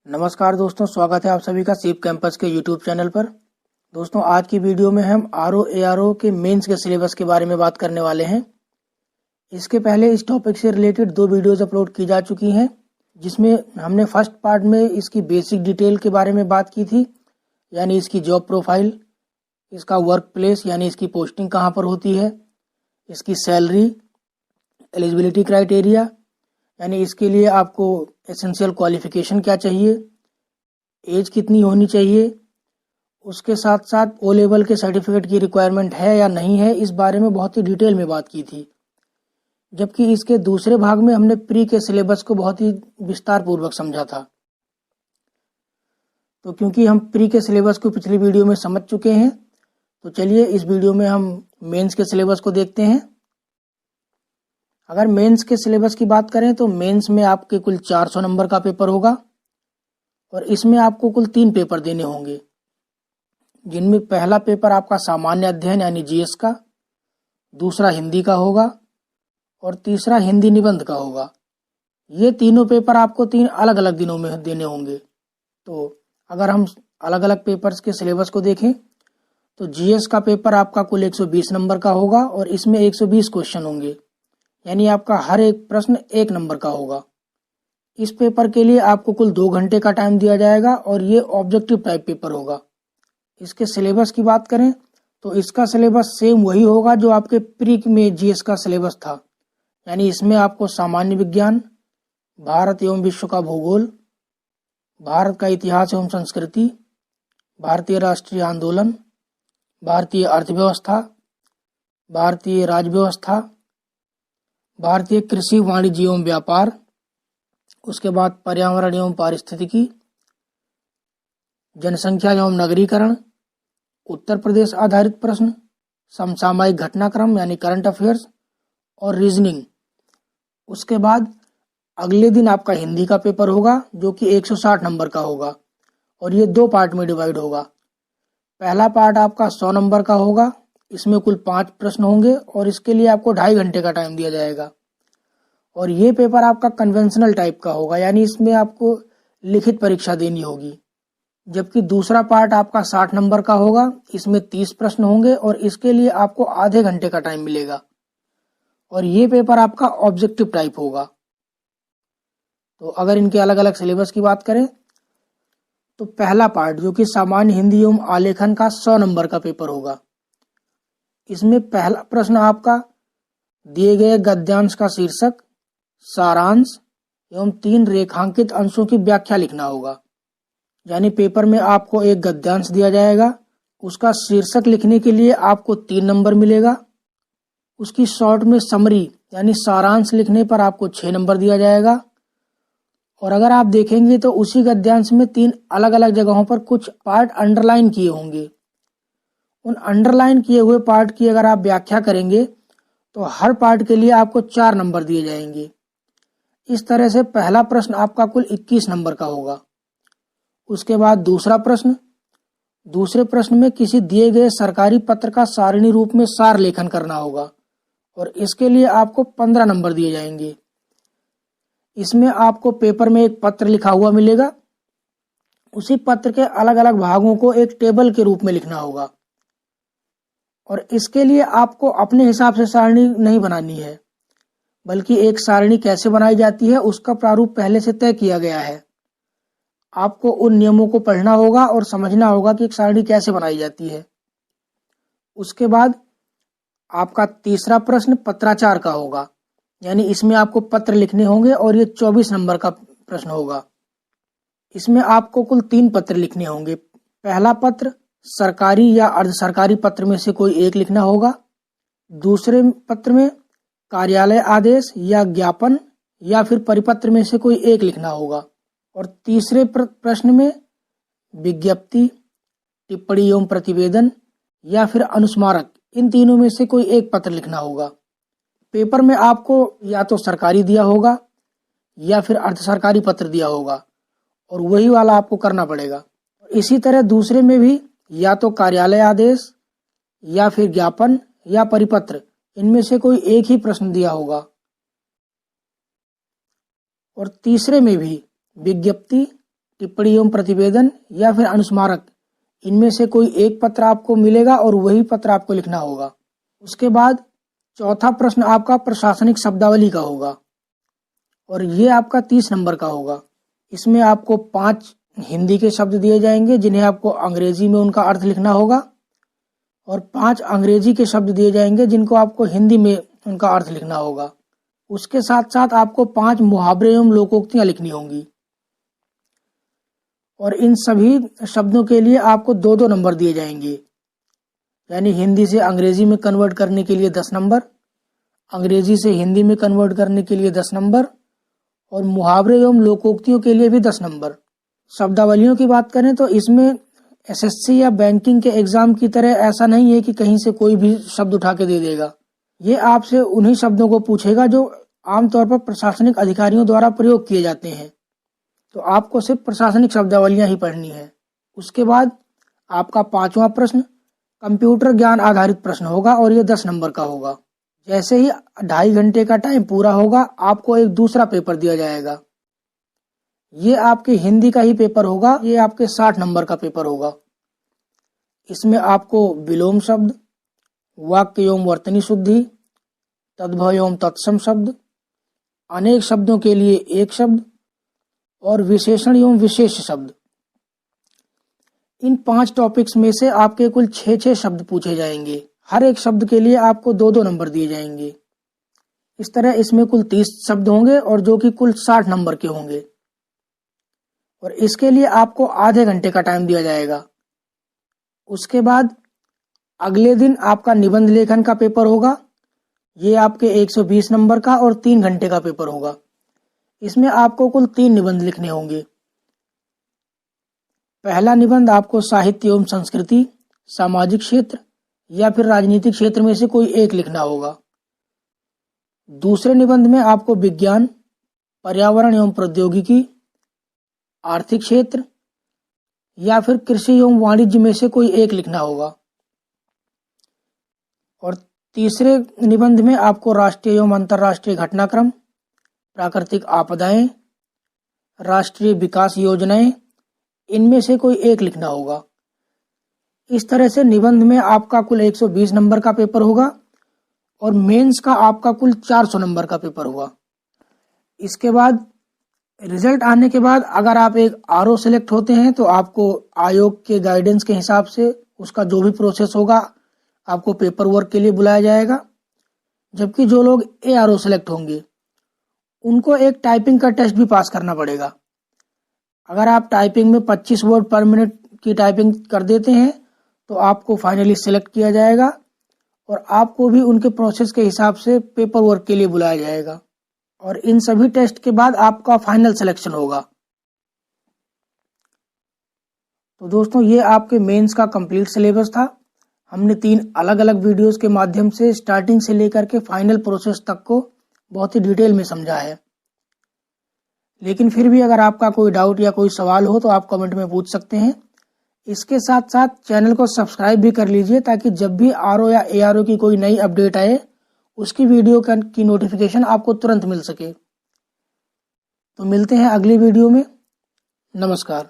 नमस्कार दोस्तों, स्वागत है आप सभी का सीप कैंपस के यूट्यूब चैनल पर। दोस्तों, आज की वीडियो में हम आरओ के मेंस के सिलेबस के बारे में बात करने वाले हैं। इसके पहले इस टॉपिक से रिलेटेड 2 वीडियोस अपलोड की जा चुकी हैं, जिसमें हमने फर्स्ट पार्ट में इसकी बेसिक डिटेल के बारे में बात की थी, यानी इसकी जॉब प्रोफाइल, इसका वर्क प्लेस यानी इसकी पोस्टिंग कहाँ पर होती है, इसकी सैलरी, एलिजिबिलिटी क्राइटेरिया यानी इसके लिए आपको एसेंशियल क्वालिफिकेशन क्या चाहिए, एज कितनी होनी चाहिए, उसके साथ साथ ओ लेवल के सर्टिफिकेट की रिक्वायरमेंट है या नहीं है, इस बारे में बहुत ही डिटेल में बात की थी। जबकि इसके दूसरे भाग में हमने प्री के सिलेबस को बहुत ही विस्तार पूर्वक समझा था। तो क्योंकि हम प्री के सिलेबस को पिछली वीडियो में समझ चुके हैं, तो चलिए इस वीडियो में हम मेंस के सिलेबस को देखते हैं। अगर मेंस के सिलेबस की बात करें तो मेंस में आपके कुल 400 नंबर का पेपर होगा और इसमें आपको कुल 3 पेपर देने होंगे, जिनमें पहला पेपर आपका सामान्य अध्ययन यानी जीएस का, दूसरा हिंदी का होगा और तीसरा हिंदी निबंध का होगा। ये तीनों पेपर आपको 3 अलग अलग दिनों में देने होंगे। तो अगर हम अलग अलग पेपर्स के सिलेबस को देखें तो जीएस का पेपर आपका कुल 120 नंबर का होगा और इसमें 120 क्वेश्चन होंगे, यानी आपका हर एक प्रश्न 1 नंबर का होगा। इस पेपर के लिए आपको कुल 2 घंटे का टाइम दिया जाएगा और ये ऑब्जेक्टिव टाइप पेपर होगा। इसके सिलेबस की बात करें तो इसका सिलेबस सेम वही होगा जो आपके प्री में जीएस का सिलेबस था, यानी इसमें आपको सामान्य विज्ञान, भारत एवं विश्व का भूगोल, भारत का इतिहास एवं संस्कृति, भारतीय राष्ट्रीय आंदोलन, भारतीय अर्थव्यवस्था, भारतीय राजव्यवस्था, भारतीय कृषि वाणिज्य एवं व्यापार, उसके बाद पर्यावरण एवं पारिस्थितिकी, जनसंख्या एवं नगरीकरण, उत्तर प्रदेश आधारित प्रश्न, समसामयिक घटनाक्रम यानी करंट अफेयर्स और रीजनिंग। उसके बाद अगले दिन आपका हिंदी का पेपर होगा जो कि 160 नंबर का होगा और ये 2 पार्ट में डिवाइड होगा। पहला पार्ट आपका 100 नंबर का होगा, इसमें कुल 5 प्रश्न होंगे और इसके लिए आपको 2.5 घंटे का टाइम दिया जाएगा। और ये पेपर आपका कन्वेंशनल टाइप का होगा, यानी इसमें आपको लिखित परीक्षा देनी होगी। जबकि दूसरा पार्ट आपका 60 नंबर का होगा, इसमें 30 प्रश्न होंगे और इसके लिए आपको आधे घंटे का टाइम मिलेगा और ये पेपर आपका ऑब्जेक्टिव टाइप होगा। तो अगर इनके अलग अलग सिलेबस की बात करें तो पहला पार्ट जो कि सामान्य हिंदी एवं आलेखन का 100 नंबर का पेपर होगा, इसमें पहला प्रश्न आपका दिए गए गद्यांश का शीर्षक, सारांश एवं 3 रेखांकित अंशों की व्याख्या लिखना होगा। यानी पेपर में आपको एक गद्यांश दिया जाएगा, उसका शीर्षक लिखने के लिए आपको 3 नंबर मिलेगा, उसकी शॉर्ट में समरी यानी सारांश लिखने पर आपको 6 नंबर दिया जाएगा। और अगर आप देखेंगे तो उसी गद्यांश में 3 अलग अलग जगहों पर कुछ पार्ट अंडरलाइन किए होंगे। उन अंडरलाइन किए हुए पार्ट की अगर आप व्याख्या करेंगे तो हर पार्ट के लिए आपको 4 नंबर दिए जाएंगे। इस तरह से पहला प्रश्न आपका कुल 21 नंबर का होगा। उसके बाद दूसरा प्रश्न, दूसरे प्रश्न में किसी दिए गए सरकारी पत्र का सारिणी रूप में सार लेखन करना होगा और इसके लिए आपको 15 नंबर दिए जाएंगे। इसमें आपको पेपर में एक पत्र लिखा हुआ मिलेगा, उसी पत्र के अलग अलग भागों को एक टेबल के रूप में लिखना होगा और इसके लिए आपको अपने हिसाब से सारणी नहीं बनानी है, बल्कि एक सारणी कैसे बनाई जाती है उसका प्रारूप पहले से तय किया गया है। आपको उन नियमों को पढ़ना होगा और समझना होगा कि एक सारणी कैसे बनाई जाती है। उसके बाद आपका तीसरा प्रश्न पत्राचार का होगा, यानी इसमें आपको पत्र लिखने होंगे और ये 24 नंबर का प्रश्न होगा। इसमें आपको कुल 3 पत्र लिखने होंगे। पहला पत्र सरकारी या अर्ध सरकारी पत्र में से कोई एक लिखना होगा, दूसरे पत्र में कार्यालय आदेश या ज्ञापन या फिर परिपत्र में से कोई एक लिखना होगा और तीसरे प्रश्न में विज्ञप्ति, टिप्पणी एवं प्रतिवेदन या फिर अनुस्मारक, इन तीनों में से कोई एक पत्र लिखना होगा। पेपर में आपको या तो सरकारी दिया होगा या फिर अर्ध सरकारी पत्र दिया होगा और वही वाला आपको करना पड़ेगा। इसी तरह दूसरे में भी या तो कार्यालय आदेश या फिर ज्ञापन या परिपत्र, इनमें से कोई एक ही प्रश्न दिया होगा। और तीसरे में भी विज्ञप्ति, टिप्पणी एवं प्रतिवेदन या फिर अनुस्मारक, इनमें से कोई एक पत्र आपको मिलेगा और वही पत्र आपको लिखना होगा। उसके बाद चौथा प्रश्न आपका प्रशासनिक शब्दावली का होगा और ये आपका 30 नंबर का होगा। इसमें आपको 5 हिंदी के शब्द दिए जाएंगे जिन्हें आपको अंग्रेजी में उनका अर्थ लिखना होगा और 5 अंग्रेजी के शब्द दिए जाएंगे जिनको आपको हिंदी में उनका अर्थ लिखना होगा। उसके साथ साथ आपको 5 मुहावरे एवं लोकोक्तियां लिखनी होंगी और इन सभी शब्दों के लिए आपको 2-2 नंबर दिए जाएंगे, यानी हिंदी से अंग्रेजी में कन्वर्ट करने के लिए 10 नंबर, अंग्रेजी से हिंदी में कन्वर्ट करने के लिए 10 नंबर और मुहावरे एवं लोकोक्तियों के लिए भी 10 नंबर। शब्दावलियों की बात करें तो इसमें एसएससी या बैंकिंग के एग्जाम की तरह ऐसा नहीं है कि कहीं से कोई भी शब्द उठा के दे देगा। ये आपसे उन्हीं शब्दों को पूछेगा जो आमतौर पर प्रशासनिक अधिकारियों द्वारा प्रयोग किए जाते हैं, तो आपको सिर्फ प्रशासनिक शब्दावलियां ही पढ़नी है। उसके बाद आपका 5वां प्रश्न कंप्यूटर ज्ञान आधारित प्रश्न होगा और ये 10 नंबर का होगा। जैसे ही 2.5 घंटे का टाइम पूरा होगा आपको एक दूसरा पेपर दिया जाएगा। ये आपके हिंदी का ही पेपर होगा, ये आपके 60 नंबर का पेपर होगा। इसमें आपको विलोम शब्द, वाक्य एवं वर्तनी शुद्धि, तद्भव एवं तत्सम शब्द, अनेक शब्दों के लिए एक शब्द और विशेषण एवं विशेष शब्द, इन 5 टॉपिक्स में से आपके कुल 6-6 शब्द पूछे जाएंगे। हर एक शब्द के लिए आपको 2-2 नंबर दिए जाएंगे। इस तरह इसमें कुल 30 शब्द होंगे और जो कि कुल 60 नंबर के होंगे और इसके लिए आपको आधे घंटे का टाइम दिया जाएगा। उसके बाद अगले दिन आपका निबंध लेखन का पेपर होगा। ये आपके 120 नंबर का और 3 घंटे का पेपर होगा। इसमें आपको कुल 3 निबंध लिखने होंगे। पहला निबंध आपको साहित्य एवं संस्कृति, सामाजिक क्षेत्र या फिर राजनीतिक क्षेत्र में से कोई एक लिखना होगा। दूसरे निबंध में आपको विज्ञान, पर्यावरण एवं प्रौद्योगिकी, आर्थिक क्षेत्र या फिर कृषि एवं वाणिज्य में से कोई एक लिखना होगा। और तीसरे निबंध में आपको राष्ट्रीय एवं अंतर्राष्ट्रीय घटनाक्रम, प्राकृतिक आपदाएं, राष्ट्रीय विकास योजनाएं, इनमें से कोई एक लिखना होगा। इस तरह से निबंध में आपका कुल 120 नंबर का पेपर होगा और मेंस का आपका कुल 400 नंबर का पेपर होगा। इसके बाद रिजल्ट आने के बाद अगर आप एक आरओ सेलेक्ट होते हैं तो आपको आयोग के गाइडेंस के हिसाब से उसका जो भी प्रोसेस होगा आपको पेपर वर्क के लिए बुलाया जाएगा। जबकि जो लोग एआरओ सेलेक्ट होंगे उनको एक टाइपिंग का टेस्ट भी पास करना पड़ेगा। अगर आप टाइपिंग में 25 वर्ड पर मिनट की टाइपिंग कर देते हैं तो आपको फाइनली सिलेक्ट किया जाएगा और आपको भी उनके प्रोसेस के हिसाब से पेपर वर्क के लिए बुलाया जाएगा और इन सभी टेस्ट के बाद आपका फाइनल सिलेक्शन होगा। तो दोस्तों ये आपके मेंस का कंप्लीट सिलेबस था। हमने 3 अलग अलग वीडियोस के माध्यम से स्टार्टिंग से लेकर के फाइनल प्रोसेस तक को बहुत ही डिटेल में समझा है। लेकिन फिर भी अगर आपका कोई डाउट या कोई सवाल हो तो आप कमेंट में पूछ सकते हैं। इसके साथ साथ चैनल को सब्सक्राइब भी कर लीजिए ताकि जब भी आरओ या एआरओ की कोई नई अपडेट आए उसकी वीडियो की नोटिफिकेशन आपको तुरंत मिल सके। तो मिलते हैं अगली वीडियो में। नमस्कार।